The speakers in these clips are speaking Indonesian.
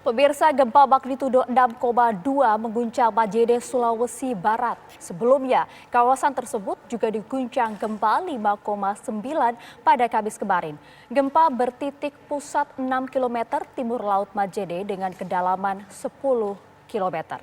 Pemirsa, gempa magnitudo 6,2 mengguncang Majene, Sulawesi Barat. Sebelumnya, kawasan tersebut juga diguncang gempa 5,9 pada Kamis kemarin. Gempa bertitik pusat 6 km timur laut Majene dengan kedalaman 10 km.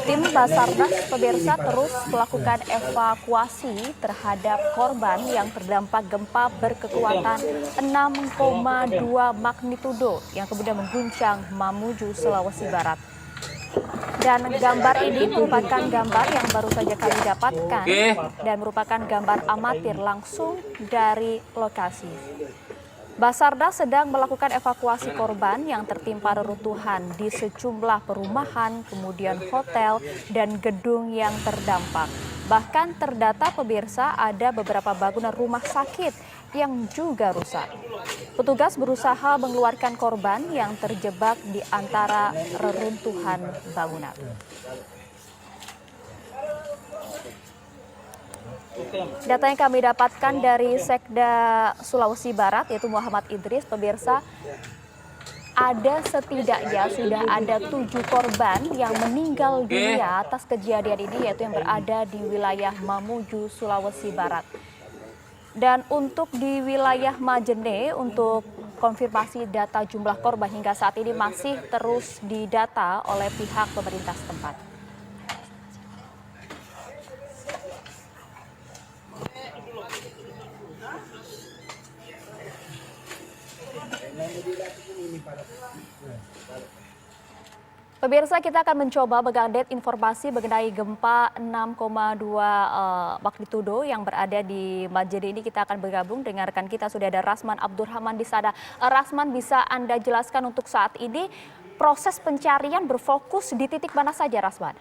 Tim Basarnas pemirsa terus melakukan evakuasi terhadap korban yang terdampak gempa berkekuatan 6,2 magnitudo yang kemudian mengguncang Mamuju, Sulawesi Barat. Dan gambar ini merupakan gambar yang baru saja kami dapatkan dan merupakan gambar amatir langsung dari lokasi. Basarnas sedang melakukan evakuasi korban yang tertimpa reruntuhan di sejumlah perumahan, kemudian hotel dan gedung yang terdampak. Bahkan terdata pemirsa ada beberapa bangunan rumah sakit yang juga rusak. Petugas berusaha mengeluarkan korban yang terjebak di antara reruntuhan bangunan. Data yang kami dapatkan dari Sekda Sulawesi Barat yaitu Muhammad Idris, pemirsa, ada setidaknya sudah ada 7 korban yang meninggal dunia atas kejadian ini yaitu yang berada di wilayah Mamuju, Sulawesi Barat. Dan untuk di wilayah Majene, untuk konfirmasi data jumlah korban hingga saat ini masih terus didata oleh pihak pemerintah setempat. Pemirsa, kita akan mencoba mengupdate informasi mengenai gempa 6,2 magnitudo yang berada di Majene ini. Kita akan bergabung dengan rekan kita, sudah ada Rasman Abdurrahman di sana. Rasman, bisa Anda jelaskan untuk saat ini proses pencarian berfokus di titik mana saja, Rasman?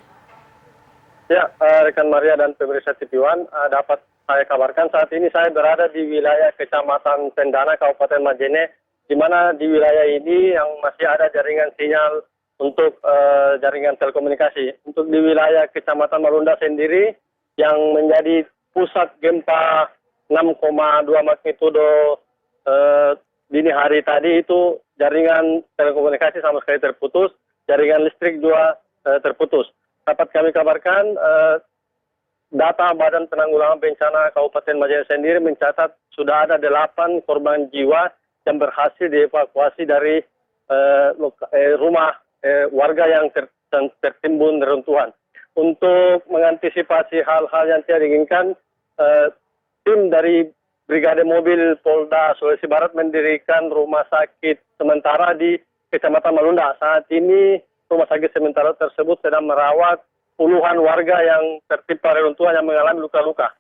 Ya, rekan Maria dan pemirsa TV One, dapat saya kabarkan saat ini saya berada di wilayah Kecamatan Sendana, Kabupaten Majene, di mana di wilayah ini yang masih ada jaringan sinyal untuk jaringan telekomunikasi. Untuk di wilayah Kecamatan Marunda sendiri yang menjadi pusat gempa 6,2 magnitudo dini hari tadi itu jaringan telekomunikasi sama sekali terputus, jaringan listrik juga terputus. Dapat kami kabarkan data Badan Penanggulangan Bencana Kabupaten Majene sendiri mencatat sudah ada 8 korban jiwa yang berhasil dievakuasi dari rumah warga yang tertimbun reruntuhan. Untuk mengantisipasi hal-hal yang tidak diinginkan, tim dari Brigade Mobil Polda Sulawesi Barat mendirikan rumah sakit sementara di Kecamatan Marunda. Saat ini rumah sakit sementara tersebut sedang merawat puluhan warga yang tertimpa reruntuhan yang mengalami luka-luka.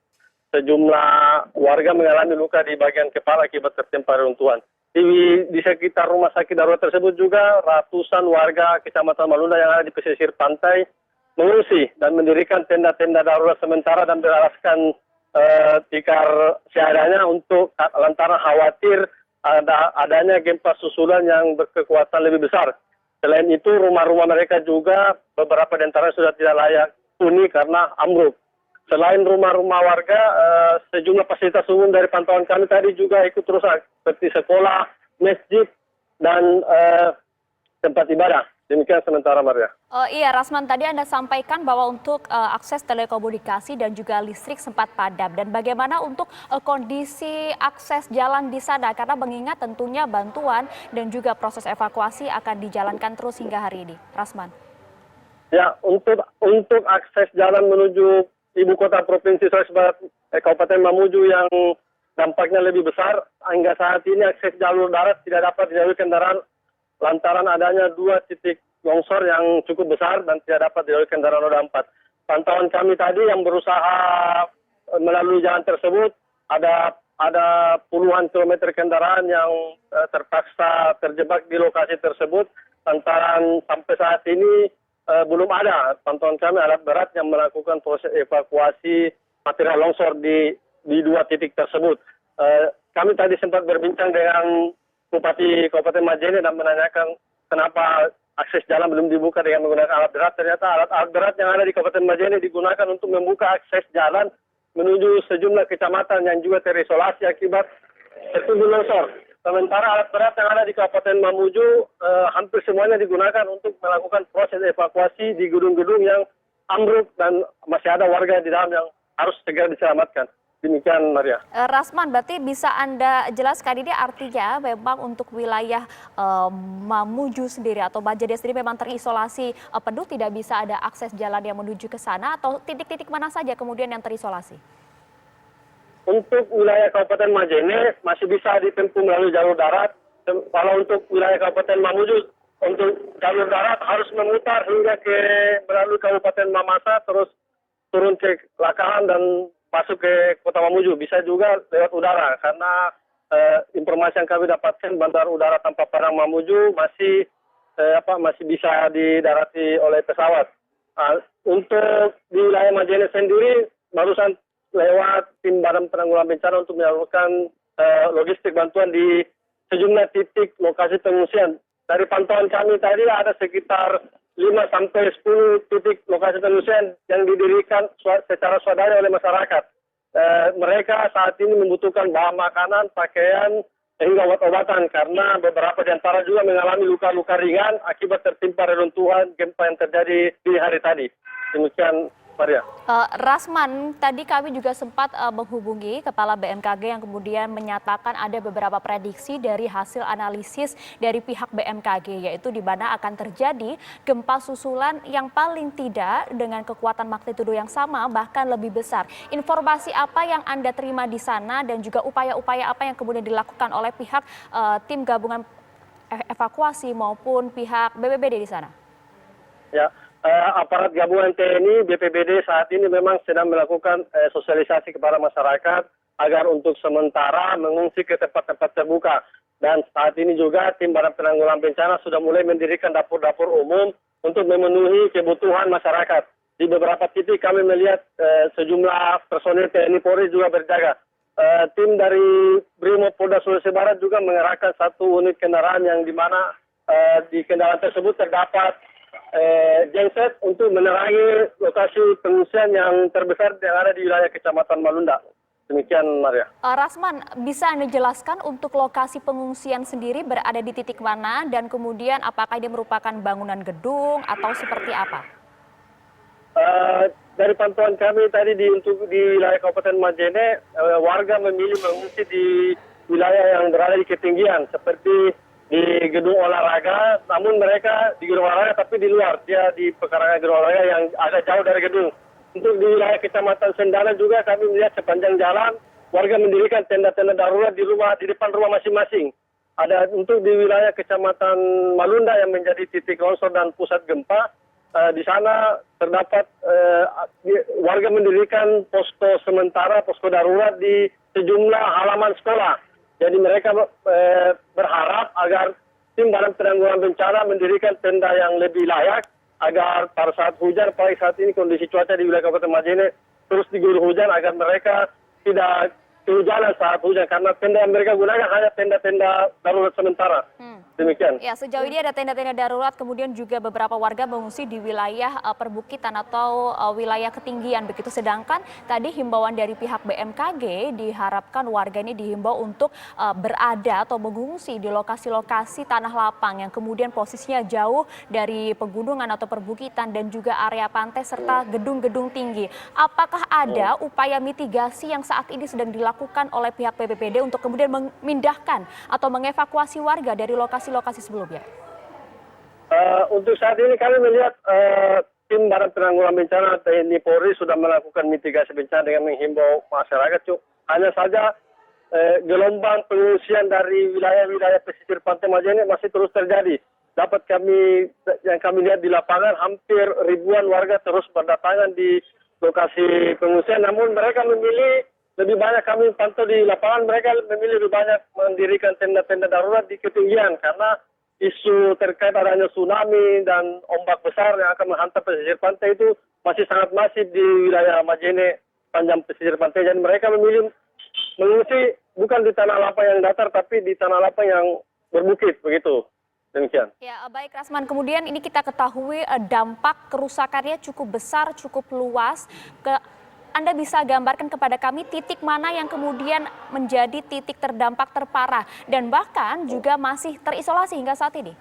Sejumlah warga mengalami luka di bagian kepala akibat tertimpa reruntuhan. Di sekitar rumah sakit darurat tersebut juga ratusan warga Kecamatan Marunda yang ada di pesisir pantai mengungsi dan mendirikan tenda-tenda darurat sementara dan beralaskan tikar seadanya untuk lantaran khawatir adanya gempa susulan yang berkekuatan lebih besar. Selain itu rumah-rumah mereka juga beberapa di antaranya sudah tidak layak huni karena ambruk. Selain rumah-rumah warga, sejumlah fasilitas umum dari pantauan kami tadi juga ikut rusak, seperti sekolah, masjid, dan tempat ibadah. Demikian sementara, Maria. Iya, Rasman, tadi Anda sampaikan bahwa untuk akses telekomunikasi dan juga listrik sempat padam. Dan bagaimana untuk kondisi akses jalan di sana? Karena mengingat tentunya bantuan dan juga proses evakuasi akan dijalankan terus hingga hari ini. Rasman. Ya, untuk akses jalan menuju ibu kota provinsi Sulawesi Barat, Kabupaten Mamuju yang dampaknya lebih besar, hingga saat ini akses jalur darat tidak dapat dilalui kendaraan lantaran adanya 2 titik longsor yang cukup besar dan tidak dapat dilalui kendaraan roda 4. Pantauan kami tadi yang berusaha melalui jalan tersebut, ada puluhan kilometer kendaraan yang terpaksa terjebak di lokasi tersebut, lantaran sampai saat ini belum ada pantauan kami alat berat yang melakukan proses evakuasi material longsor di 2 titik tersebut. Kami tadi sempat berbincang dengan Bupati Kabupaten Majene dan menanyakan kenapa akses jalan belum dibuka dengan menggunakan alat berat. Ternyata alat berat yang ada di Kabupaten Majene digunakan untuk membuka akses jalan menuju sejumlah kecamatan yang juga terisolasi akibat tertimbun longsor. Sementara alat berat yang ada di Kabupaten Mamuju hampir semuanya digunakan untuk melakukan proses evakuasi di gedung-gedung yang ambruk dan masih ada warga di dalam yang harus segera diselamatkan. Demikian, Maria. Rasman, berarti bisa Anda jelaskan ini artinya memang untuk wilayah Mamuju sendiri atau Majene sendiri memang terisolasi penuh, tidak bisa ada akses jalan yang menuju ke sana, atau titik-titik mana saja kemudian yang terisolasi? Untuk wilayah Kabupaten Majene masih bisa ditempuh melalui jalur darat. Kalau untuk wilayah Kabupaten Mamuju, untuk jalur darat harus memutar hingga ke melalui Kabupaten Mamasa, terus turun ke Lakahan dan masuk ke Kota Mamuju. Bisa juga lewat udara karena informasi yang kami dapatkan Bandara Udara Tanpa Padang Mamuju masih bisa didarati oleh pesawat. Untuk di wilayah Majene sendiri barusan lewat tim Badan Penanggulangan Bencana untuk menyalurkan logistik bantuan di sejumlah titik lokasi pengungsian. Dari pantauan kami tadi ada sekitar 5 sampai 10 titik lokasi pengungsian yang didirikan secara swadaya oleh masyarakat. Mereka saat ini membutuhkan bahan makanan, pakaian, hingga obat-obatan karena beberapa di antara juga mengalami luka-luka ringan akibat tertimpa reruntuhan gempa yang terjadi di hari tadi. Demikian, Maria. Rasman, tadi kami juga sempat menghubungi Kepala BMKG yang kemudian menyatakan ada beberapa prediksi dari hasil analisis dari pihak BMKG, yaitu di mana akan terjadi gempa susulan yang paling tidak dengan kekuatan magnitudo yang sama, bahkan lebih besar. Informasi apa yang Anda terima di sana dan juga upaya-upaya apa yang kemudian dilakukan oleh pihak tim gabungan evakuasi maupun pihak BPBD di sana? Ya. Aparat gabungan TNI, BPBD saat ini memang sedang melakukan sosialisasi kepada masyarakat agar untuk sementara mengungsi ke tempat-tempat terbuka. Dan saat ini juga tim Badan Penanggulangan Bencana sudah mulai mendirikan dapur-dapur umum untuk memenuhi kebutuhan masyarakat. Di beberapa titik kami melihat sejumlah personil TNI Polri juga berjaga. Tim dari Brimopolda Sulawesi Barat juga mengerahkan satu unit kendaraan yang di mana di kendaraan tersebut terdapat genset untuk menerangi lokasi pengungsian yang terbesar yang ada di wilayah Kecamatan Malunda. Demikian, Maria. Rasman, bisa Anda jelaskan untuk lokasi pengungsian sendiri berada di titik mana dan kemudian apakah ini merupakan bangunan gedung atau seperti apa? Dari pantauan kami tadi di wilayah Kabupaten Majene, warga memilih mengungsi di wilayah yang berada di ketinggian seperti di gedung olahraga, namun mereka di gedung olahraga tapi di luar, dia di pekarangan gedung olahraga yang agak jauh dari gedung. Untuk di wilayah Kecamatan Sendana juga kami melihat sepanjang jalan warga mendirikan tenda-tenda darurat di depan rumah masing-masing. Ada untuk di wilayah Kecamatan Malunda yang menjadi titik longsor dan pusat gempa, di sana terdapat warga mendirikan posko sementara, posko darurat di sejumlah halaman sekolah. Jadi mereka berharap agar tim Badan Penanggulangan Bencana mendirikan tenda yang lebih layak agar pada saat hujan, apalagi saat ini kondisi cuaca di wilayah Kabupaten Majene terus diguyur hujan, agar mereka tidak kehujanan saat hujan karena tenda yang mereka gunakan hanya tenda-tenda darurat sementara. Demikian. Ya, sejauh ini ada tenda-tenda darurat, kemudian juga beberapa warga mengungsi di wilayah perbukitan atau wilayah ketinggian begitu. Sedangkan tadi himbauan dari pihak BMKG diharapkan warga ini dihimbau untuk berada atau mengungsi di lokasi-lokasi tanah lapang yang kemudian posisinya jauh dari pegunungan atau perbukitan dan juga area pantai serta gedung-gedung tinggi. Apakah ada upaya mitigasi yang saat ini sedang dilakukan oleh pihak BPBD untuk kemudian memindahkan atau mengevakuasi warga dari lokasi sebelumnya? Untuk saat ini kami melihat tim Badan Penanggulangan Bencana TNI Polri sudah melakukan mitigasi bencana dengan menghimbau masyarakat. Hanya saja gelombang pengungsian dari wilayah-wilayah pesisir pantai Majene masih terus terjadi. Yang kami lihat di lapangan hampir ribuan warga terus berdatangan di lokasi pengungsian, namun mereka memilih lebih banyak, kami pantau di lapangan, mereka memilih lebih banyak mendirikan tenda-tenda darurat di ketinggian karena isu terkait adanya tsunami dan ombak besar yang akan menghantam pesisir pantai itu masih sangat masif di wilayah Majene panjang pesisir pantai. Dan mereka memilih mengungsi bukan di tanah lapang yang datar tapi di tanah lapang yang berbukit begitu. Demikian. Ya, baik Rasman. Kemudian ini kita ketahui dampak kerusakannya cukup besar, cukup luas. Anda bisa gambarkan kepada kami titik mana yang kemudian menjadi titik terdampak terparah dan bahkan juga masih terisolasi hingga saat ini?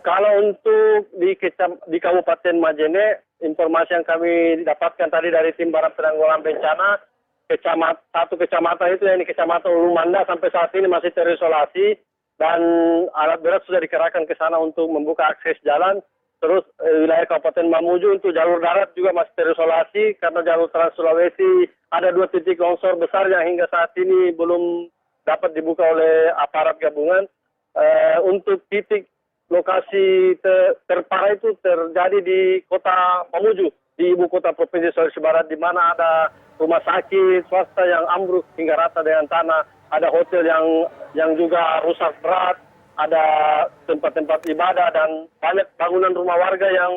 Kalau untuk di Kabupaten Majene, informasi yang kami dapatkan tadi dari tim Badan Penanggulangan Bencana, satu kecamatan itu, yakni Kecamatan Ulumanda, sampai saat ini masih terisolasi dan alat berat sudah dikerahkan ke sana untuk membuka akses jalan. Terus wilayah Kabupaten Mamuju untuk jalur darat juga masih terisolasi karena jalur Trans Sulawesi ada 2 titik longsor besar yang hingga saat ini belum dapat dibuka oleh aparat gabungan. Untuk titik lokasi terparah itu terjadi di Kota Mamuju, di ibu kota Provinsi Sulawesi Barat, di mana ada rumah sakit swasta yang ambruk hingga rata dengan tanah, ada hotel yang juga rusak berat, ada tempat-tempat ibadah dan banyak bangunan rumah warga yang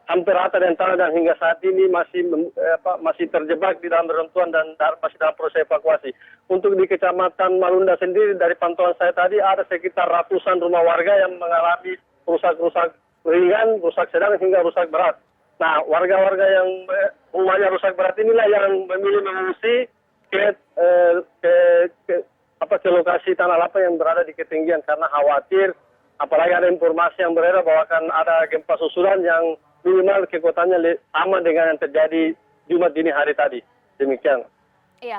hampir rata dengan tanah dan hingga saat ini masih terjebak di dalam reruntuhan dan masih dalam proses evakuasi. Untuk di Kecamatan Marunda sendiri, dari pantauan saya tadi ada sekitar ratusan rumah warga yang mengalami rusak ringan, rusak sedang hingga rusak berat. Nah, warga-warga yang rumahnya rusak berat inilah yang memilih mengungsi ke lokasi tanah lapang yang berada di ketinggian karena khawatir, apalagi ada informasi yang beredar bahwa akan ada gempa susulan yang minimal kekuatannya sama dengan yang terjadi Jumat dini hari tadi. Demikian. Iya,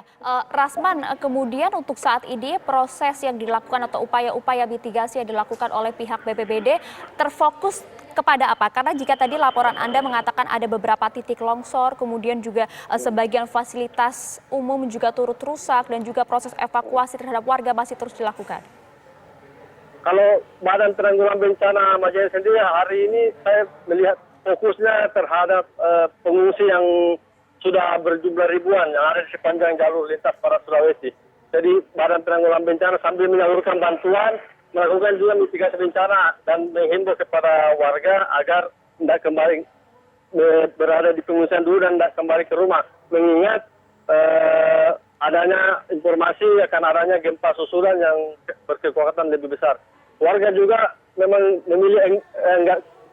Rasman, kemudian untuk saat ini proses yang dilakukan atau upaya-upaya mitigasi yang dilakukan oleh pihak BPBD terfokus kepada apa? Karena jika tadi laporan Anda mengatakan ada beberapa titik longsor, kemudian juga sebagian fasilitas umum juga turut rusak dan juga proses evakuasi terhadap warga masih terus dilakukan. Kalau Badan Penanggulangan Bencana Majene sendiri hari ini saya melihat fokusnya terhadap pengungsi yang sudah berjumlah ribuan yang ada di sepanjang jalur lintas barat Sulawesi. Jadi Badan Penanggulangan Bencana sambil menyalurkan bantuan, melakukan juga mitigasi bencana dan menghimbau kepada warga agar tidak kembali berada di pengungsian dulu dan tidak kembali ke rumah. Mengingat adanya informasi akan adanya gempa susulan yang berkekuatan lebih besar. Warga juga memang memilih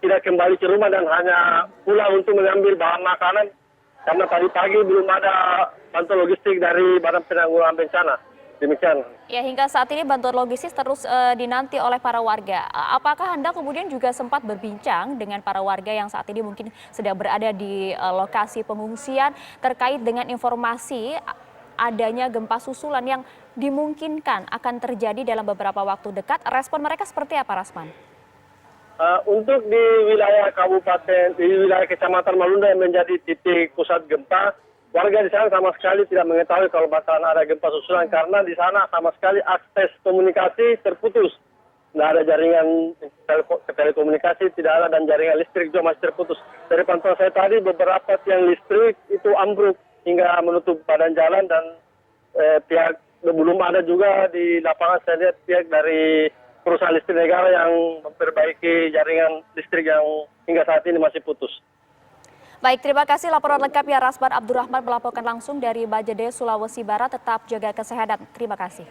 tidak kembali ke rumah dan hanya pulang untuk mengambil bahan makanan karena tadi pagi belum ada bantuan logistik dari Badan Penanggulangan Bencana. Demikian. Ya, hingga saat ini bantuan logistik terus dinanti oleh para warga. Apakah Anda kemudian juga sempat berbincang dengan para warga yang saat ini mungkin sedang berada di lokasi pengungsian terkait dengan informasi adanya gempa susulan yang dimungkinkan akan terjadi dalam beberapa waktu dekat? Respon mereka seperti apa, Rasman? Untuk di wilayah kabupaten, di wilayah Kecamatan Marunda yang menjadi titik pusat gempa, warga di sana sama sekali tidak mengetahui kalau bakalan ada gempa susulan karena di sana sama sekali akses komunikasi terputus. Tidak ada jaringan telekomunikasi, tidak ada, dan jaringan listrik juga masih terputus. Dari pantauan saya tadi, beberapa tiang listrik itu ambruk hingga menutup badan jalan dan pihak belum ada juga di lapangan. Saya lihat pihak dari perusahaan listrik negara yang memperbaiki jaringan listrik yang hingga saat ini masih putus. Baik, terima kasih laporan lengkap ya Rasman Abdurrahman melaporkan langsung dari Majene, Sulawesi Barat. Tetap jaga kesehatan. Terima kasih.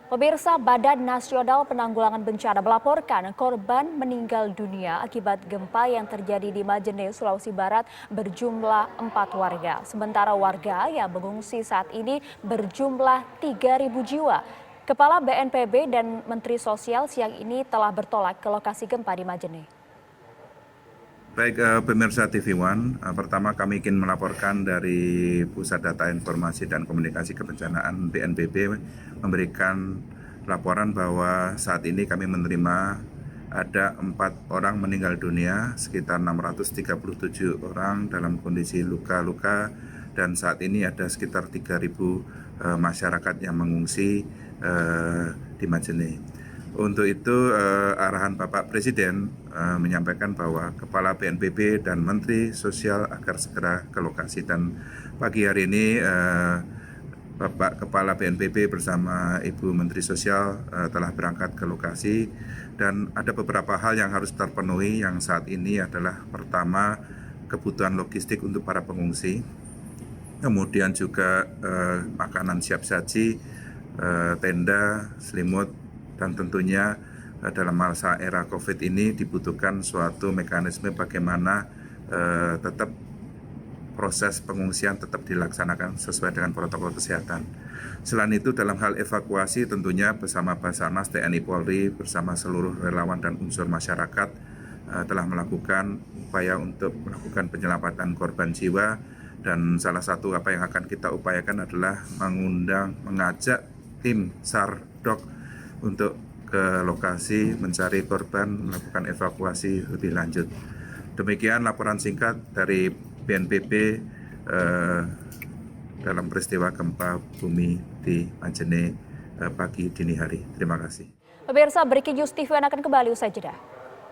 Pemirsa, Badan Nasional Penanggulangan Bencana melaporkan korban meninggal dunia akibat gempa yang terjadi di Majene, Sulawesi Barat berjumlah 4 warga. Sementara warga yang mengungsi saat ini berjumlah 3.000 jiwa. Kepala BNPB dan Menteri Sosial siang ini telah bertolak ke lokasi gempa di Majene. Baik, pemirsa TV One, pertama kami ingin melaporkan dari Pusat Data Informasi dan Komunikasi Kebencanaan BNPB memberikan laporan bahwa saat ini kami menerima ada 4 orang meninggal dunia, sekitar 637 orang dalam kondisi luka-luka, dan saat ini ada sekitar 3.000 masyarakat yang mengungsi di Majene. Untuk itu arahan Bapak Presiden menyampaikan bahwa Kepala BNPB dan Menteri Sosial agar segera ke lokasi, dan pagi hari ini Bapak Kepala BNPB bersama Ibu Menteri Sosial telah berangkat ke lokasi, dan ada beberapa hal yang harus terpenuhi yang saat ini adalah pertama kebutuhan logistik untuk para pengungsi, kemudian juga makanan siap saji, tenda, selimut, dan tentunya dalam masa era COVID ini dibutuhkan suatu mekanisme bagaimana tetap proses pengungsian tetap dilaksanakan sesuai dengan protokol kesehatan. Selain itu dalam hal evakuasi tentunya bersama Basarnas, TNI Polri bersama seluruh relawan dan unsur masyarakat telah melakukan upaya untuk melakukan penyelamatan korban jiwa, dan salah satu apa yang akan kita upayakan adalah mengajak tim SAR DOK untuk ke lokasi mencari korban, melakukan evakuasi lebih lanjut. Demikian laporan singkat dari BNPB dalam peristiwa gempa bumi di Majene pagi dini hari. Terima kasih. Pemirsa, Breaking News TV akan kembali usai jeda.